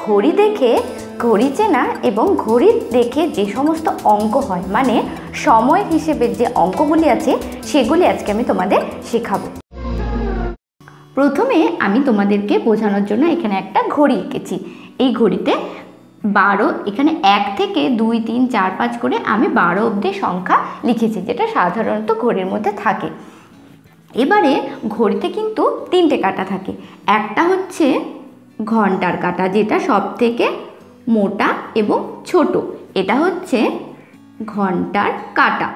ঘড়ি দেখে ঘড়ি চেনা এবং ঘড়ি দেখে যে সমস্ত অঙ্ক হয়, মানে সময় হিসেবের যে অঙ্কগুলি আছে সেগুলি আজকে আমি তোমাদের শেখাবো। প্রথমে আমি তোমাদেরকে বোঝানোর জন্য এখানে একটা ঘড়ি এঁকেছি। এই ঘড়িতে 12, এখানে 1 থেকে 2, 3, 4, 5 করে আমি 12 অবধি সংখ্যা লিখেছি, যেটা সাধারণত ঘড়ির মধ্যে থাকে। এবারে ঘড়িতে কিন্তু 3টে কাঁটা থাকে। একটা হচ্ছে ঘন্টার কাঁটা, যেটা সব থেকে মোটা এবং ছোট। এটা হচ্ছে ঘন্টার কাঁটা,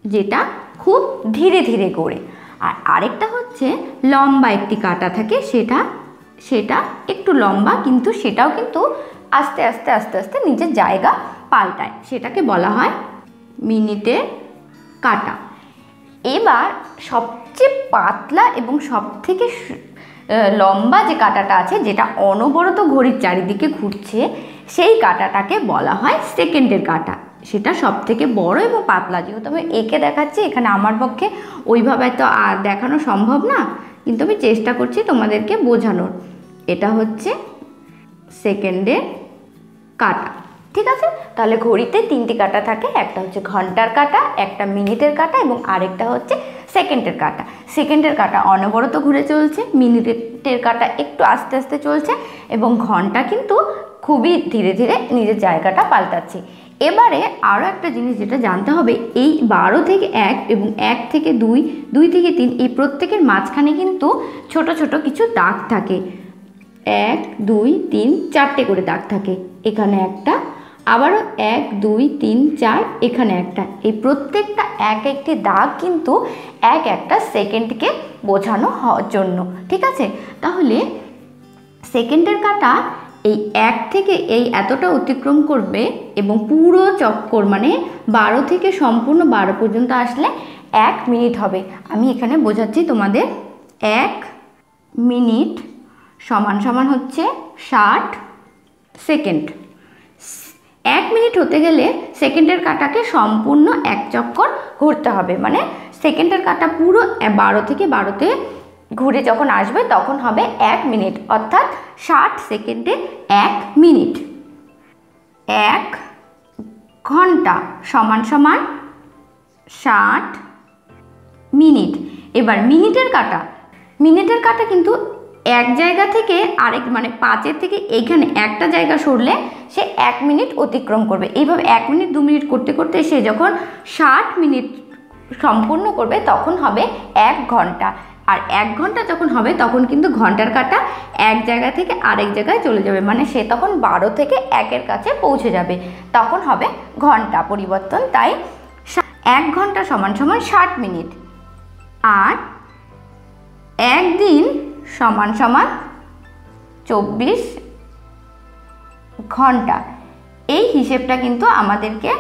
যেটা খুব ধীরে ধীরে ঘোরে। আর আরেকটা হচ্ছে লম্বা একটি কাঁটা থাকে, সেটা একটু লম্বা, কিন্তু সেটাও কিন্তু আস্তে আস্তে আস্তে আস্তে নিজের জায়গা পাল্টায়, সেটাকে বলা হয় মিনিটের কাঁটা। এবার সবচেয়ে পাতলা এবং সব থেকে লম্বা যে কাঁটাটা আছে, যেটা অনবরত ঘড়ির চারিদিকে ঘুরছে, সেই কাঁটাটাকে বলা হয় সেকেন্ডের কাঁটা। সেটা সব থেকে বড় এবং পাতলা। যেহেতু আমি এঁকে দেখাচ্ছি, এখানে আমার পক্ষে ওইভাবে তো আর দেখানো সম্ভব না, কিন্তু আমি চেষ্টা করছি তোমাদেরকে বোঝানোর। এটা হচ্ছে সেকেন্ডের কাঁটা, ঠিক আছে? তাহলে ঘড়িতে 3টি কাঁটা থাকে, একটা হচ্ছে ঘন্টার কাঁটা, একটা মিনিটের কাঁটা এবং আরেকটা হচ্ছে সেকেন্ডের কাঁটা। সেকেন্ডের কাঁটা অনবরত ঘুরে চলছে, মিনিটের কাঁটা একটু আস্তে আস্তে চলছে এবং ঘন্টা কিন্তু খুবই ধীরে ধীরে নিজের জায়গাটা পাল্টাচ্ছে। এবারে আরও একটা জিনিস যেটা জানতে হবে, এই 12 থেকে 1 এবং 1 থেকে 2, 2 থেকে 3, এই প্রত্যেকের মাঝখানে কিন্তু ছোট ছোট কিছু দাগ থাকে। 1, 2, 3, 4টে করে দাগ থাকে। এখানে একটা, আবারও 1, 2, 3, 4, এখানে একটা। এই প্রত্যেকটা একটি দাগ কিন্তু একটা সেকেন্ডকে বোঝানো হওয়ার জন্য, ঠিক আছে? তাহলে সেকেন্ডের কাঁটা এই 1 থেকে এই এতটা অতিক্রম করবে এবং পুরো চক্কর, মানে 12 থেকে সম্পূর্ণ 12 পর্যন্ত আসলে 1 মিনিট হবে। আমি এখানে বোঝাচ্ছি তোমাদের। 1 মিনিট সমান সমান হচ্ছে 60 সেকেন্ড। 1 মিনিট হতে গেলে সেকেন্ডের কাঁটাকে সম্পূর্ণ 1 চক্কর ঘুরতে হবে, মানে সেকেন্ডের কাঁটা পুরো 12 থেকে 12তে ঘুরে যখন আসবে তখন হবে 1 মিনিট, অর্থাৎ 60 সেকেন্ডে 1 মিনিট। 1 ঘন্টা সমান সমান 60 মিনিট। এবার মিনিটের কাঁটা কিন্তু এক জায়গা থেকে আরেক, মানে 5-এর থেকে এইখানে একটা জায়গা সরলে সে 1 মিনিট অতিক্রম করবে। এইভাবে 1 মিনিট 2 মিনিট করতে করতে সে যখন 60 মিনিট সম্পূর্ণ করবে তখন হবে 1 ঘন্টা। আর 1 ঘন্টা যখন হবে তখন কিন্তু ঘন্টার কাঁটা এক জায়গা থেকে আরেক জায়গায় চলে যাবে, মানে সে তখন 12 থেকে 1-এর কাছে পৌঁছে যাবে, তখন হবে ঘন্টা পরিবর্তন। তাই 1 ঘন্টা সমান সমান 60 মিনিট। আর 1 দিন সমান সমান 24 ঘন্টা। এই হিসেবটা কিন্তু আমাদেরকে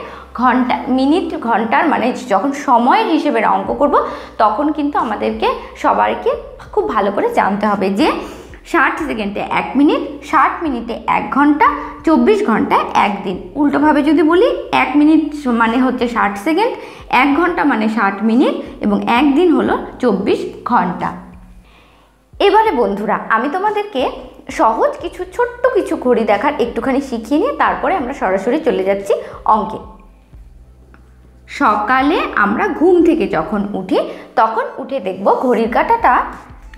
ঘন্টা, মিনিট, ঘন্টার, মানে যখন সময়ের হিসেবের অঙ্ক করব তখন কিন্তু আমাদেরকে সবাইকে খুব ভালো করে জানতে হবে যে 60 সেকেন্ডে 1 মিনিট, 60 মিনিটে 1 ঘন্টা, 24 ঘন্টায় 1 দিন। উল্টোভাবে যদি বলি, 1 মিনিট মানে হচ্ছে 60 সেকেন্ড, 1 ঘন্টা মানে 60 মিনিট এবং 1 দিন হলো 24 ঘন্টা। এবারে বন্ধুরা, আমি তোমাদেরকে সহজ কিছু ছোট্ট কিছু ঘড়ি দেখার একটুখানি শিখিয়ে নিয়ে তারপরে আমরা সরাসরি চলে যাচ্ছি অঙ্কে। সকালে আমরা ঘুম থেকে যখন উঠি তখন উঠে দেখব ঘড়ির কাঁটাটা,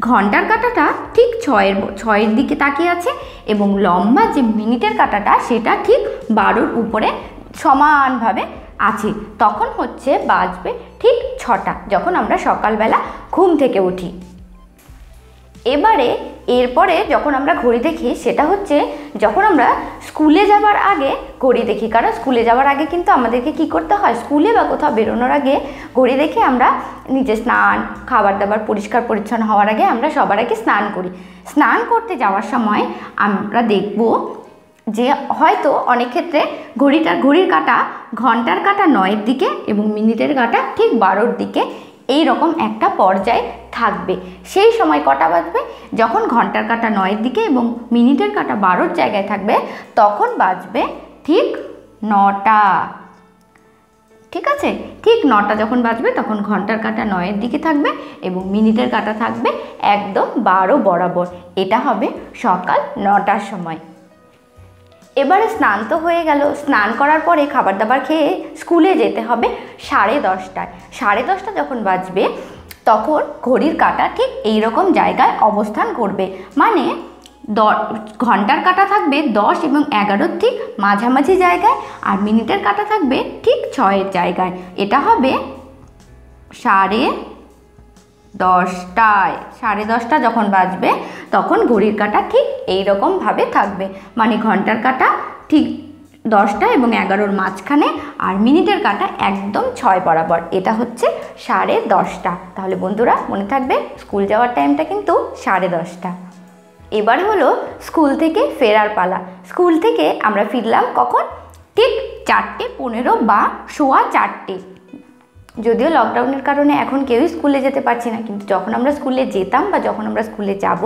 ঘন্টার কাঁটাটা ঠিক 6-এর দিকে তাকিয়ে আছে এবং লম্বা যে মিনিটের কাঁটাটা সেটা ঠিক 12-র উপরে সমানভাবে আছে। তখন হচ্ছে বাজবে ঠিক 6টা, যখন আমরা সকালবেলা ঘুম থেকে উঠি। এবারে এরপরে যখন আমরা ঘড়ি দেখি সেটা হচ্ছে যখন আমরা স্কুলে যাবার আগে ঘড়ি দেখি, কারণ স্কুলে যাওয়ার আগে কিন্তু আমাদেরকে কি করতে হয়, স্কুলে বা কোথাও বেরোনোর আগে ঘড়ি দেখে আমরা নিজে স্নান, খাবার দাবার পরিষ্কার পরিচ্ছন্ন হওয়ার আগে আমরা সবার আগে স্নান করি। স্নান করতে যাওয়ার সময় আমরা দেখব যে হয়তো অনেক ক্ষেত্রে ঘড়ির কাঁটা, ঘন্টার কাঁটা 9-এর দিকে এবং মিনিটের কাঁটা ঠিক 12-র দিকে, এই রকম একটা পর্যায়ে থাকবে। সেই সময় কটা বাজবে, যখন ঘন্টার কাঁটা 9-এর দিকে এবং মিনিটের কাঁটা 12-র জায়গায় থাকবে তখন বাজবে ঠিক 9টা, ঠিক আছে? ঠিক 9টা যখন বাজবে তখন ঘন্টার কাঁটা 9-এর দিকে থাকবে এবং মিনিটের কাঁটা থাকবে একদম 12 বরাবর। এটা হবে সকাল 9টার সময়। এবারে স্নান তো হয়ে গেল, স্নান করার পরে খাবার দাবার খেয়ে স্কুলে যেতে হবে 10:30টায়। 10:30টা যখন বাজবে তখন ঘড়ির কাঁটা ঠিক এই রকম জায়গায় অবস্থান করবে, মানে ঘন্টার কাঁটা থাকবে 10 এবং 11 ঠিক মাঝামাঝি জায়গায়, আর মিনিটের কাঁটা থাকবে ঠিক 6-এর জায়গায়। এটা হবে 10:30টায়। 10:30টা যখন বাজবে তখন ঘড়ির কাঁটা ঠিক এই রকমভাবে থাকবে, মানে ঘন্টার কাঁটা ঠিক 10টা এবং 11-র মাঝখানে, আর মিনিটের কাঁটা একদম 6 বরাবর। এটা হচ্ছে 10:30টা। তাহলে বন্ধুরা মনে থাকবে স্কুল যাওয়ার টাইমটা কিন্তু 10:30টা। এবার হলো স্কুল থেকে ফেরার পালা। স্কুল থেকে আমরা ফিরলাম কখন? ঠিক 4:15 বা 4:15। যদিও লকডাউনের কারণে এখন কেউই স্কুলে যেতে পারছি না, কিন্তু যখন আমরা স্কুলে যেতাম বা যখন আমরা স্কুলে যাব,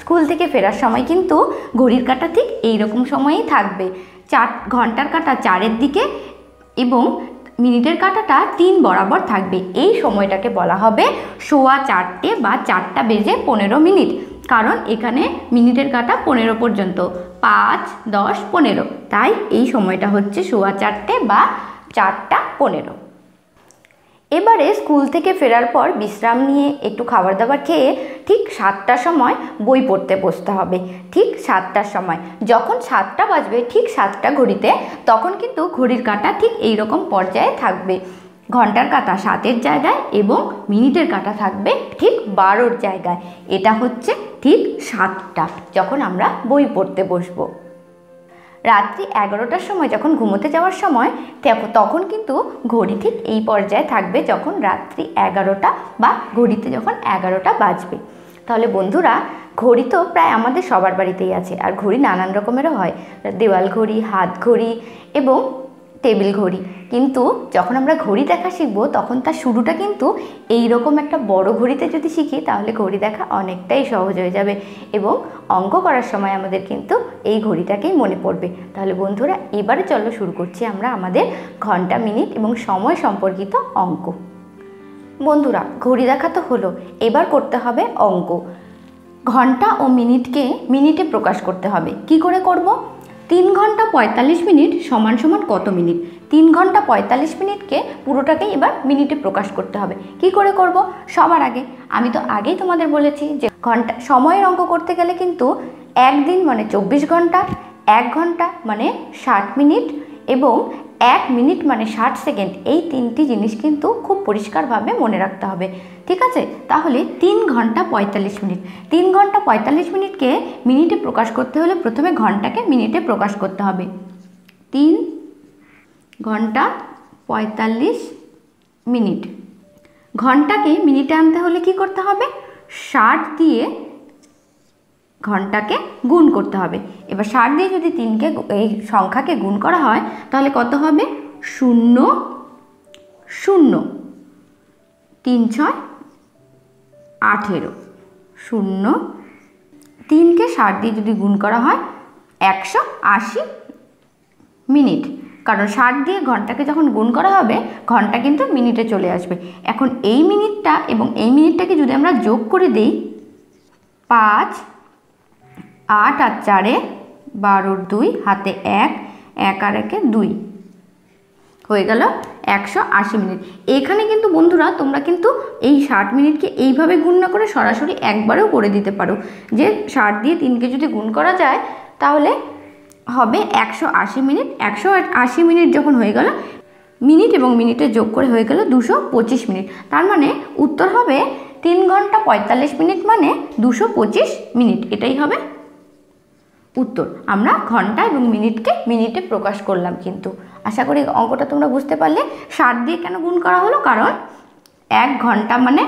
স্কুল থেকে ফেরার সময় কিন্তু ঘড়ির কাঁটা ঠিক এইরকম সময়েই থাকবে। ঘন্টার কাঁটা 4-এর দিকে এবং মিনিটের কাঁটাটা 3 বরাবর থাকবে। এই সময়টাকে বলা হবে 4:15 বা 4:15। কারণ এখানে মিনিটের কাঁটা 15 পর্যন্ত, 5, 10, 15, তাই এই সময়টা হচ্ছে 4:15 বা 4:15। এবারে স্কুল থেকে ফেরার পর বিশ্রাম নিয়ে একটু খাবার দাবার খেয়ে ঠিক 7টার সময় বই পড়তে বসতে হবে। ঠিক 7টার সময় যখন 7টা বাজবে, ঠিক 7টা ঘড়িতে, তখন কিন্তু ঘড়ির কাঁটা ঠিক এই রকম পর্যায়ে থাকবে। ঘন্টার কাঁটা 7-এর জায়গায় এবং মিনিটের কাঁটা থাকবে ঠিক 12-র জায়গায়। এটা হচ্ছে ঠিক 7টা যখন আমরা বই পড়তে বসবো। রাত্রি 11টার সময় যখন ঘুমোতে যাওয়ার সময় তখন কিন্তু ঘড়ি ঠিক এই পর্যায়ে থাকবে, যখন রাত্রি 11টা বা ঘড়িতে যখন 11টা বাজবে। তাহলে বন্ধুরা ঘড়ি তো প্রায় আমাদের সবার বাড়িতেই আছে, আর ঘড়ি নানান রকমেরও হয়, দেওয়াল ঘড়ি, হাত ঘড়ি এবং টেবিল ঘড়ি। কিন্তু যখন আমরা ঘড়ি দেখা শিখব তখন তার শুরুটা কিন্তু এই রকম একটা বড় ঘড়িতে যদি শিখি, তাহলে ঘড়ি দেখা অনেকটাই সহজ হয়ে যাবে এবং অঙ্ক করার সময় আমাদের কিন্তু এই ঘড়িটাকেই মনে পড়বে। তাহলে বন্ধুরা এবারে চলো শুরু করছি আমরা আমাদের ঘন্টা, মিনিট এবং সময় সম্পর্কিত অঙ্ক। বন্ধুরা ঘড়ি দেখা তো হলো, এবার করতে হবে অঙ্ক। ঘন্টা ও মিনিটকে মিনিটে প্রকাশ করতে হবে। কি করে করব? 3 ঘন্টা 45 মিনিট সমান সমান কত মিনিট? 3 ঘন্টা 45 মিনিটকে পুরোটাকেই এবার মিনিটে প্রকাশ করতে হবে। কি করে করব? সবার আগে আমি তো আগেই তোমাদের বলেছি যে ঘন্টা সময়ের অঙ্ক করতে গেলে কিন্তু একদিন মানে 24 ঘন্টা, 1 ঘন্টা মানে 60 মিনিট এবং 1 মিনিট মানে 60 সেকেন্ড, এই 3টি জিনিস কিন্তু খুব পরিষ্কারভাবে মনে রাখতে হবে। ঠিক আছে? তাহলে 3 ঘন্টা 45 মিনিট। 3 ঘন্টা 45 মিনিটকে মিনিটে প্রকাশ করতে হলে প্রথমে ঘন্টাকে মিনিটে প্রকাশ করতে হবে। 3 ঘন্টা 45 মিনিট। ঘন্টাকে মিনিটে আনতে হলে কি করতে হবে? 60 দিয়ে ঘন্টাকে গুণ করতে হবে। এবার 60 দিয়ে যদি এই সংখ্যাকে গুণ করা হয় তাহলে কত হবে? 0 0 3 6 18 0 3কে 60 দিয়ে যদি গুণ করা হয় 180 মিনিট। কারণ 60 দিয়ে ঘন্টাকে যখন গুণ করা হবে ঘন্টা কিন্তু মিনিটে চলে আসবে। এখন এই মিনিটটা এবং এই মিনিটটাকে যদি আমরা যোগ করে দেই, 5 8 আর 4 12 2 হাতে 1 1 আর 1 2 হয়ে গেল 180 মিনিট। এখানে কিন্তু বন্ধুরা তোমরা কিন্তু এই 60 মিনিটকে এইভাবে গুণ না করে সরাসরি একবারেও করে দিতে পারো, যে 60 দিয়ে 3কে যদি গুণ করা যায় তাহলে হবে 180 মিনিট। 180 মিনিট যখন হয়ে গেল, মিনিট এবং মিনিটে যোগ করে হয়ে গেল 225 মিনিট। তার মানে উত্তর হবে 3 ঘন্টা 45 মিনিট মানে 225 মিনিট। এটাই হবে উত্তর। আমরা ঘন্টা এবং মিনিটকে মিনিটে প্রকাশ করলাম। কিন্তু আশা করি অঙ্কটা তোমরা বুঝতে পারলে। 60 দিয়ে কেন গুণ করা হলো? কারণ 1 ঘন্টা মানে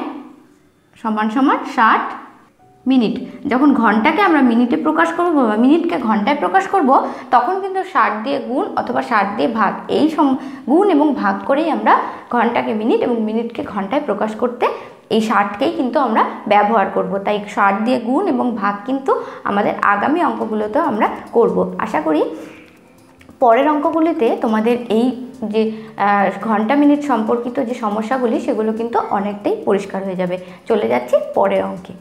সমান সমান 60 মিনিট। যখন ঘন্টাকে আমরা মিনিটে প্রকাশ করব বা মিনিটকে ঘন্টায় প্রকাশ করব তখন কিন্তু 60 দিয়ে গুণ অথবা 60 দিয়ে ভাগ, এই গুণ এবং ভাগ করেই আমরা ঘন্টাকে মিনিট এবং মিনিটকে ঘন্টায় প্রকাশ করতে এই 60কেই কিন্তু আমরা ব্যবহার করব। তাই 60 দিয়ে গুণ এবং ভাগ কিন্তু আমাদের আগামী অঙ্কগুলোতেও আমরা করব। আশা করি পরের অঙ্কগুলিতে তোমাদের এই যে ঘন্টা মিনিট সম্পর্কিত যে সমস্যাগুলি সেগুলো কিন্তু অনেকটাই পরিষ্কার হয়ে যাবে। চলে যাচ্ছি পরের অঙ্কে।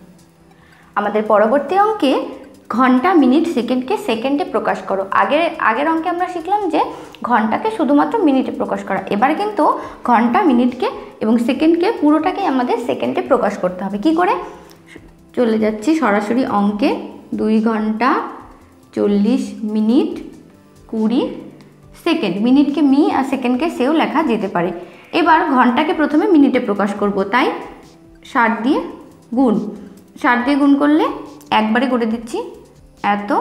আমাদের পরবর্তী অঙ্কে ঘন্টা মিনিট সেকেন্ডকে সেকেন্ডে প্রকাশ করো। আগের অঙ্কে আমরা শিখলাম যে ঘন্টাকে শুধুমাত্র মিনিটে প্রকাশ করা, এবারে কিন্তু ঘন্টা মিনিটকে এবং সেকেন্ডকে পুরোটাকেই আমাদের সেকেন্ডে প্রকাশ করতে হবে। কি করে? চলে যাচ্ছি সরাসরি অঙ্কে। 2 ঘন্টা 40 মিনিট 20 সেকেন্ড। মিনিটকে মি আর সেকেন্ডকে সেও লেখা যেতে পারে। এবার ঘন্টাকে প্রথমে মিনিটে প্রকাশ করব, তাই 60 দিয়ে গুণ। 60 দিয়ে গুণ করলে একবারে করে দিচ্ছি এত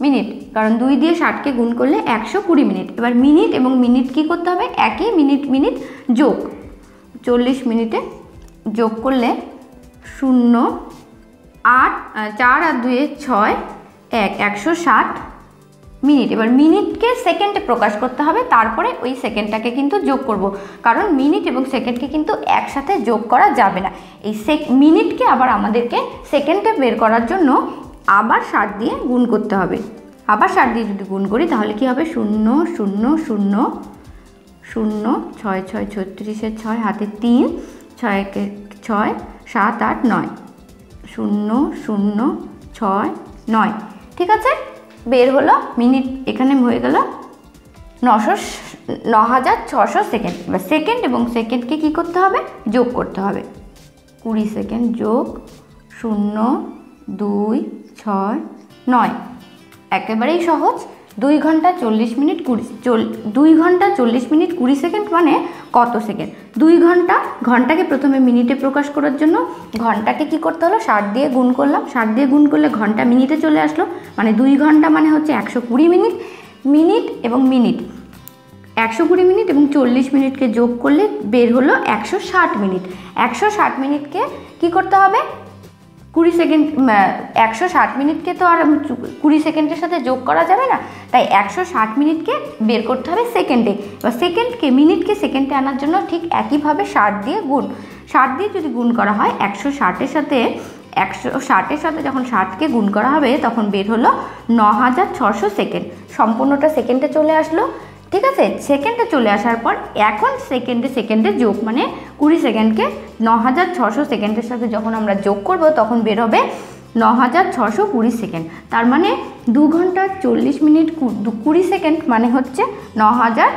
মিনিট, কারণ 2 দিয়ে 60কে গুণ করলে 120 মিনিট। এবার মিনিট এবং মিনিট কি করতে হবে? একই মিনিট মিনিট যোগ। 40 মিনিটে যোগ করলে 0 8 4 আর 2 6 160 মিনিট। এবার মিনিটকে সেকেন্ডে প্রকাশ করতে হবে, তারপরে ওই সেকেন্ডটাকে কিন্তু যোগ করব, কারণ মিনিট এবং সেকেন্ডকে কিন্তু একসাথে যোগ করা যাবে না। এই মিনিটকে আবার আমাদেরকে সেকেন্ডে বের করার জন্য আবার 60 দিয়ে গুণ করতে হবে। আবার 60 দিয়ে যদি গুণ করি তাহলে কি হবে? 0 0 0 0 6 6 36 6 হাতে 3 6 1 6 7 8 9 0 0 6 9। ঠিক আছে, বের হলো মিনিট। এখানে হয়ে গেল 9600 সেকেন্ড। এবার সেকেন্ড এবং সেকেন্ডকে কি করতে হবে? যোগ করতে হবে। 20 সেকেন্ড যোগ 0 2 6 9। একেবারেই সহজ। 2 ঘন্টা 40 মিনিট 2 ঘন্টা 40 মিনিট 20 সেকেন্ড মানে কত সেকেন্ড? 2 ঘন্টা, ঘন্টাকে প্রথমে মিনিটে প্রকাশ করার জন্য ঘন্টাকে কি করতে হলো? 60 দিয়ে গুণ করলাম। 60 দিয়ে গুণ করলে ঘন্টা মিনিটে চলে আসলো, মানে 2 ঘন্টা মানে হচ্ছে 120 মিনিট। মিনিট এবং মিনিট 120 মিনিট এবং 40 মিনিটকে যোগ করলে বের হলো 160 মিনিট। 160 মিনিটকে কি করতে হবে? 20 সেকেন্ড। 160 মিনিটকে তো আর 20 সেকেন্ডের সাথে যোগ করা যাবে না, তাই 160 মিনিটকে বের করতে হবে সেকেন্ডে। বা সেকেন্ডকে মিনিটকে সেকেন্ডে আনার জন্য ঠিক একইভাবে 60 দিয়ে গুণ। 60 দিয়ে যদি গুণ করা হয় 160-এর সাথে 160-এর সাথে যখন 60কে গুণ করা হবে তখন বের হলো 9600 সেকেন্ড। সম্পূর্ণটা সেকেন্ডে চলে আসলো। ঠিক আছে, সেকেন্ডে চলে আসার পর এখন সেকেন্ডে যোগ, মানে 20 সেকেন্ডকে 9600 সেকেন্ডের সাথে যখন আমরা যোগ করব তখন বের হবে 9620 সেকেন্ড। তার মানে 2 ঘন্টা 40 মিনিট 20 সেকেন্ড মানে হচ্ছে 9000।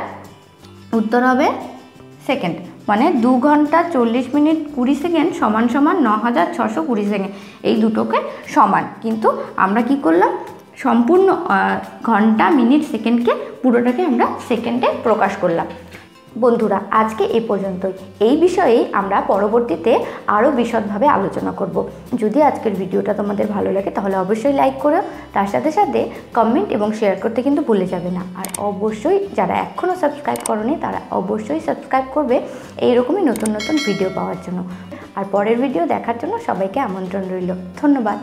উত্তর হবে সেকেন্ড, মানে 2 ঘন্টা 40 মিনিট 20 সেকেন্ড সমান সমান 9620 সেকেন্ড। এই দুটোকে সমান, কিন্তু আমরা কি করলাম? সম্পূর্ণ ঘন্টা মিনিট সেকেন্ডকে পুরোটাকে আমরা সেকেন্ডে প্রকাশ করলাম। বন্ধুরা, আজকে এ পর্যন্তই। এই বিষয়েই আমরা পরবর্তীতে আরও বিশদভাবে আলোচনা করব। যদি আজকের ভিডিওটা তোমাদের ভালো লাগে তাহলে অবশ্যই লাইক করো, তার সাথে সাথে কমেন্ট এবং শেয়ার করতে কিন্তু ভুলে যাবে না। আর অবশ্যই যারা এখনও সাবস্ক্রাইব করোনি তারা অবশ্যই সাবস্ক্রাইব করবে এইরকমই নতুন নতুন ভিডিও পাওয়ার জন্য। আর পরের ভিডিও দেখার জন্য সবাইকে আমন্ত্রণ রইল। ধন্যবাদ।